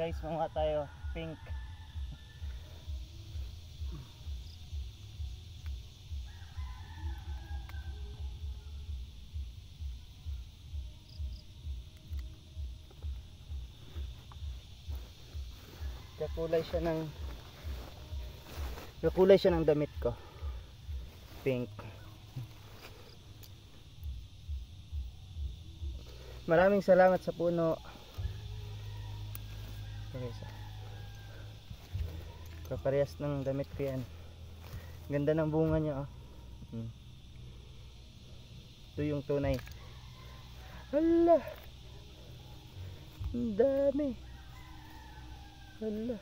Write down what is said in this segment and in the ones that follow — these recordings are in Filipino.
guys, mga tayo pink. Kakulay siya ng damit ko. Pink. Maraming salamat sa puno. Okay, kaparehas ng damit ko yan. Ganda ng bunga niya, oh. Ito yung tunay. Hala, ang dami. Hala,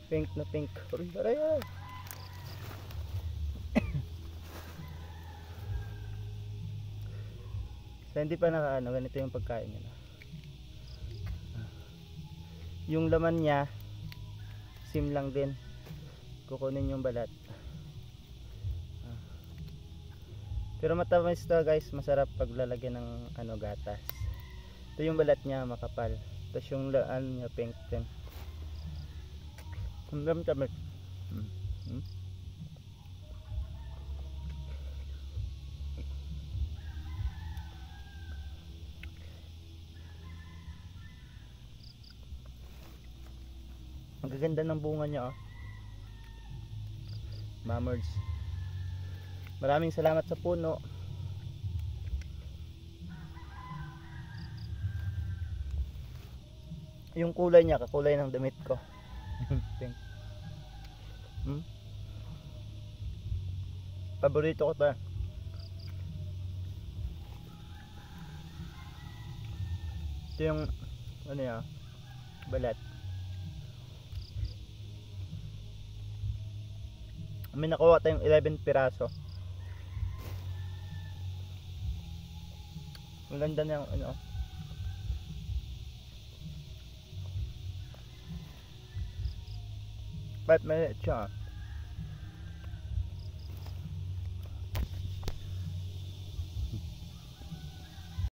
pink na pink. Aray. So, hindi pa nakaano, ganito yung pagkain niya. Yung laman niya sim lang din. Kukunin yung balat. Pero matamis to guys, masarap paglalagyan ng gatas. Ito yung balat niya, makapal. Tapos yung laan niya pink din. Tamis. Ang gaganda ng bunga niya, oh. Mamerds. Maraming salamat sa puno. Yung kulay niya, kakulay ng damit ko. Pink. Paborito ko 'to. Ito yung balat. May nakuha tayong 11 piraso. Ang ganda ng 5 minutes siya.